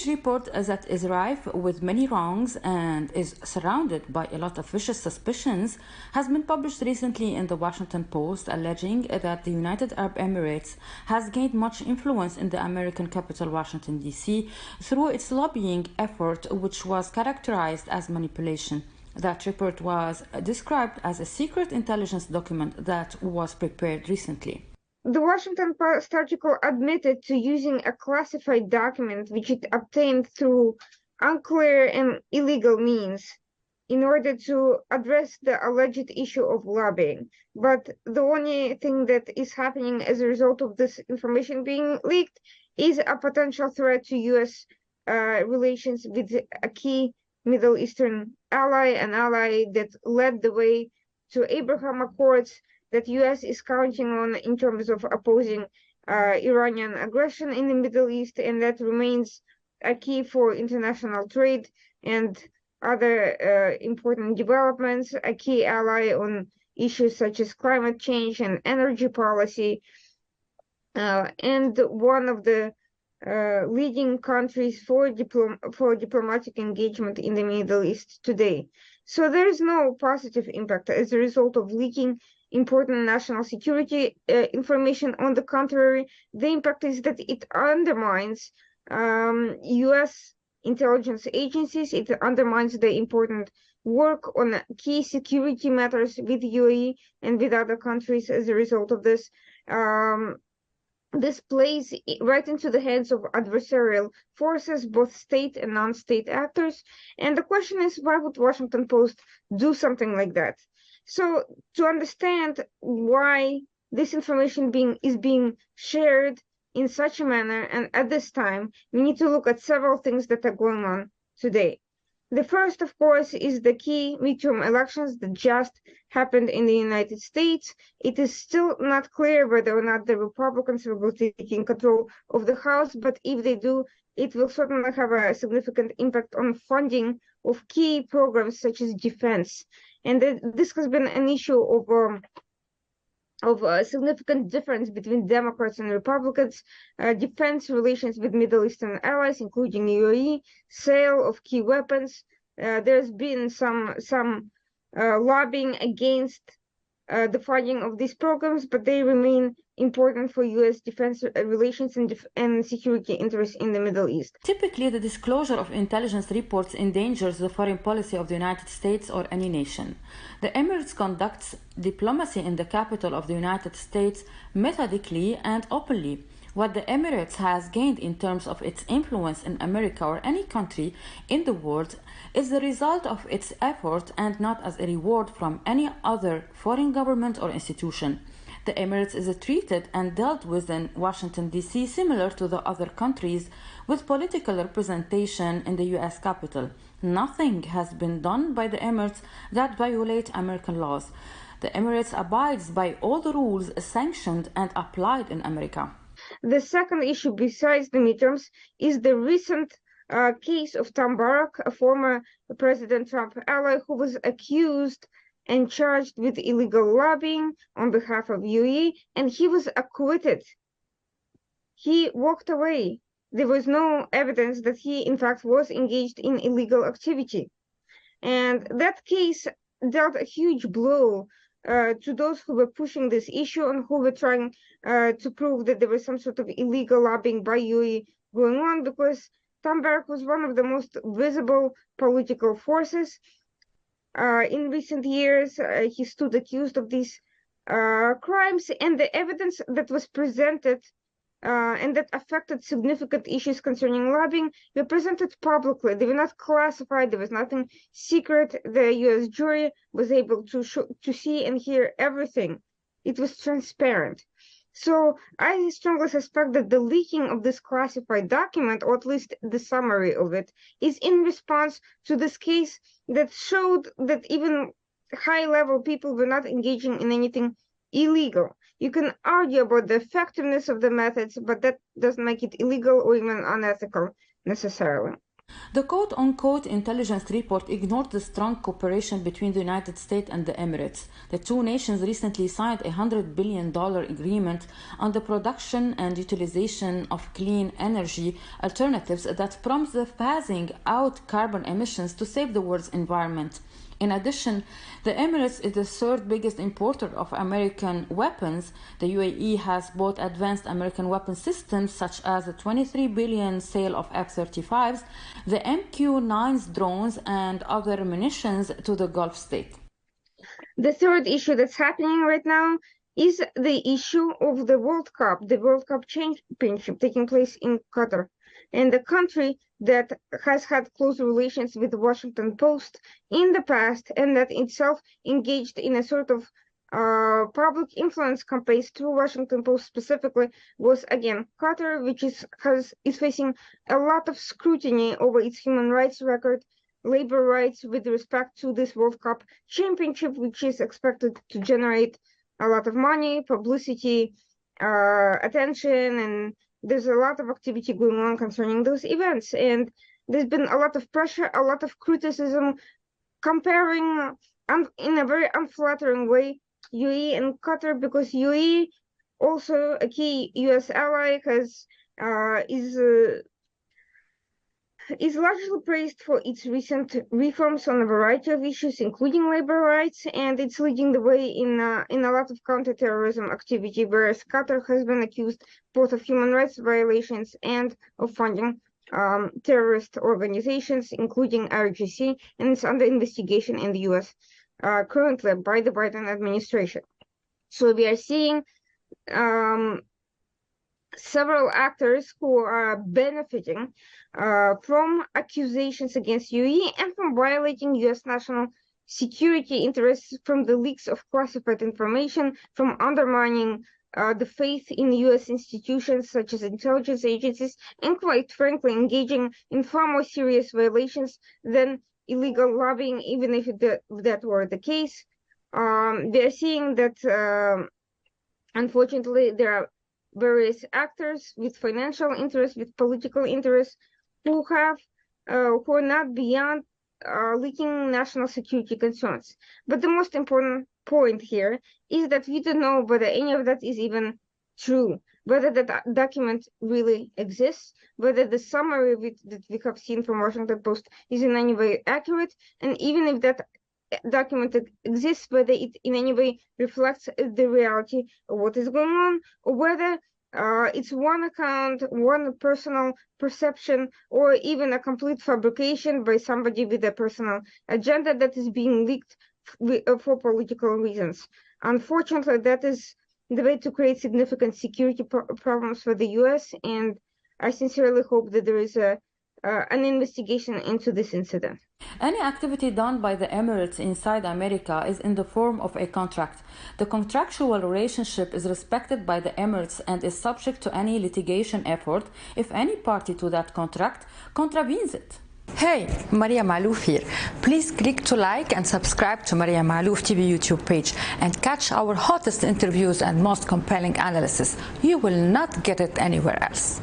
huge report that is rife with many wrongs and is surrounded by a lot of vicious suspicions has been published recently in the Washington Post, alleging that the United Arab Emirates has gained much influence in the American capital, Washington, D.C., through its lobbying effort, which was characterized as manipulation. That report was described as a secret intelligence document that was prepared recently. The Washington Post article admitted to using a classified document which it obtained through unclear and illegal means in order to address the alleged issue of lobbying. But the only thing that is happening as a result of this information being leaked is a potential threat to U.S. Relations with a key Middle Eastern ally, an ally that led the way to Abraham Accords that U.S. is counting on in terms of opposing Iranian aggression in the Middle East, and that remains a key for international trade and other important developments, a key ally on issues such as climate change and energy policy, and one of the leading countries for diplomatic engagement in the Middle East today. So there is no positive impact as a result of leaking important national security information. On the contrary, the impact is that it undermines U.S. intelligence agencies. It undermines the important work on key security matters with UAE and with other countries as a result of this. This plays right into the hands of adversarial forces, both state and non-state actors. And the question is, why would Washington Post do something like that? So to understand why this information is being shared in such a manner and at this time, we need to look at several things that are going on today. The first, of course, is the key midterm elections that just happened in the United States. It is still not clear whether or not the Republicans will be taking control of the House, but if they do, it will certainly have a significant impact on funding of key programs such as defense. And this has been an issue of a significant difference between Democrats and Republicans, defense relations with Middle Eastern allies, including UAE, sale of key weapons. There's been some lobbying against the funding of these programs, but they remain important for U.S. defense relations and security interests in the Middle East. Typically, the disclosure of intelligence reports endangers the foreign policy of the United States or any nation. The Emirates conducts diplomacy in the capital of the United States methodically and openly. What the Emirates has gained in terms of its influence in America or any country in the world is the result of its effort and not as a reward from any other foreign government or institution. The Emirates is treated and dealt with in Washington, D.C. similar to the other countries with political representation in the U.S. Capitol. Nothing has been done by the Emirates that violate American laws. The Emirates abides by all the rules sanctioned and applied in America. The second issue, besides the midterms, is the recent case of Tom Barrack, a former President Trump ally who was accused and charged with illegal lobbying on behalf of UAE, and he was acquitted. He walked away. There was no evidence that he, in fact, was engaged in illegal activity. And that case dealt a huge blow to those who were pushing this issue and who were trying to prove that there was some sort of illegal lobbying by UAE going on, because Tom Barrack was one of the most visible political forces. In recent years, he stood accused of these crimes, and the evidence that was presented and that affected significant issues concerning lobbying were presented publicly. They were not classified. There was nothing secret. The U.S. jury was able to see and hear everything. It was transparent. So I strongly suspect that the leaking of this classified document, or at least the summary of it, is in response to this case that showed that even high-level people were not engaging in anything illegal. You can argue about the effectiveness of the methods, but that doesn't make it illegal or even unethical necessarily. The quote-unquote intelligence report ignored the strong cooperation between the United States and the Emirates. The two nations recently signed a $100 billion agreement on the production and utilization of clean energy alternatives that promise the phasing out carbon emissions to save the world's environment. In addition, the Emirates is the third biggest importer of American weapons. The UAE has bought advanced American weapon systems such as the $23 billion sale of F-35s, the MQ-9 drones, and other munitions to the Gulf state. The third issue that's happening right now is the issue of the World Cup Championship taking place in Qatar. And the country that has had close relations with the Washington Post in the past, and that itself engaged in a sort of public influence campaigns through Washington Post specifically, was again Qatar, which is facing a lot of scrutiny over its human rights record, labor rights with respect to this World Cup Championship, which is expected to generate a lot of money, publicity, attention, and there's a lot of activity going on concerning those events. And there's been a lot of pressure, a lot of criticism, comparing in a very unflattering way UAE and Qatar, because UAE, also a key US ally, is largely praised for its recent reforms on a variety of issues, including labor rights, and it's leading the way in a lot of counterterrorism activity, whereas Qatar has been accused both of human rights violations and of funding terrorist organizations, including IRGC, and it's under investigation in the US currently by the Biden administration. So we are seeing several actors who are benefiting from accusations against UAE and from violating US national security interests, from the leaks of classified information, from undermining the faith in US institutions such as intelligence agencies, and quite frankly engaging in far more serious violations than illegal lobbying, even if that were the case. We are seeing that unfortunately there are various actors with financial interests, with political interests, who are not beyond leaking national security concerns. But the most important point here is that we don't know whether any of that is even true, whether that document really exists, whether the summary of it that we have seen from Washington Post is in any way accurate, and even if that document exists, whether it in any way reflects the reality of what is going on, or whether it's one account, one personal perception, or even a complete fabrication by somebody with a personal agenda that is being leaked for political reasons. Unfortunately, that is the way to create significant security problems for the US, and I sincerely hope that there is an investigation into this incident. Any activity done by the Emirates inside America is in the form of a contract. The contractual relationship is respected by the Emirates and is subject to any litigation effort if any party to that contract contravenes it. Hey, Maria Malouf here. Please click to like and subscribe to Maria Malouf TV YouTube page and catch our hottest interviews and most compelling analysis. You will not get it anywhere else.